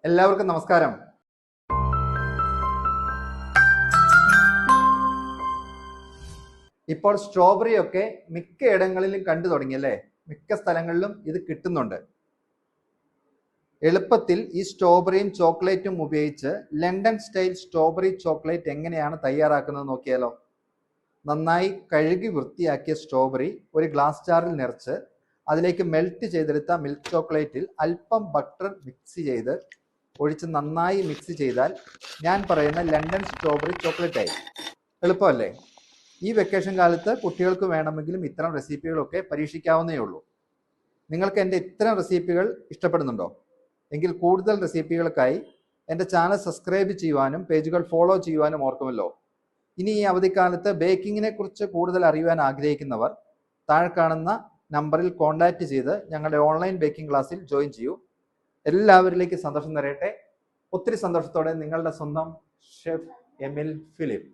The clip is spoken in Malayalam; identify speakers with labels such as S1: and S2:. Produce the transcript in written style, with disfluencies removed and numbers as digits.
S1: എല്ലാവർക്കും നമസ്കാരം. ഇപ്പോൾ സ്ട്രോബെറി ഒക്കെ മിക്ക ഇടങ്ങളിലും കണ്ടു തുടങ്ങിയല്ലേ? മിക്ക സ്ഥലങ്ങളിലും ഇത് കിട്ടുന്നുണ്ട്. എളുപ്പത്തിൽ ഈ സ്ട്രോബെറിയും ചോക്ലേറ്റും ഉപയോഗിച്ച് ലണ്ടൻ സ്റ്റൈൽ സ്ട്രോബെറി ചോക്ലേറ്റ് എങ്ങനെയാണ് തയ്യാറാക്കുന്നത് നോക്കിയാലോ? നന്നായി കഴുകി വൃത്തിയാക്കിയ സ്ട്രോബെറി ഒരു ഗ്ലാസ് ജാറിൽ നിറച്ച് അതിലേക്ക് മെൽറ്റ് ചെയ്തെടുത്ത മിൽക്ക് ചോക്ലേറ്റിൽ അല്പം ബട്ടർ മിക്സ് ചെയ്ത് ഒഴിച്ച് നന്നായി മിക്സ് ചെയ്താൽ ഞാൻ പറയുന്ന ലണ്ടൻ സ്ട്രോബെറി ചോക്ലേറ്റ് ആയി. എളുപ്പമല്ലേ? ഈ വെക്കേഷൻ കാലത്ത് കുട്ടികൾക്ക് വേണമെങ്കിലും ഇത്തരം റെസിപ്പികളൊക്കെ പരീക്ഷിക്കാവുന്നേ ഉള്ളൂ. നിങ്ങൾക്ക് എൻ്റെ ഇത്തരം റെസിപ്പികൾ ഇഷ്ടപ്പെടുന്നുണ്ടോ? എങ്കിൽ കൂടുതൽ റെസിപ്പികൾക്കായി എൻ്റെ ചാനൽ സബ്സ്ക്രൈബ് ചെയ്യുവാനും പേജുകൾ ഫോളോ ചെയ്യുവാനും ഓർക്കുമല്ലോ. ഇനി ഈ അവധിക്കാലത്ത് ബേക്കിങ്ങിനെ കുറിച്ച് കൂടുതൽ അറിയുവാൻ ആഗ്രഹിക്കുന്നവർ താഴെ കാണുന്ന നമ്പറിൽ കോൺടാക്റ്റ് ചെയ്ത് ഞങ്ങളുടെ ഓൺലൈൻ ബേക്കിംഗ് ക്ലാസ്സിൽ ജോയിൻ ചെയ്യൂ. എല്ലാവരിലേക്കും സന്തോഷം നിറയട്ടെ. ഒത്തിരി സന്തോഷത്തോടെ നിങ്ങളുടെ സ്വന്തം ഷെഫ് എമിൽ ഫിലിപ്പ്.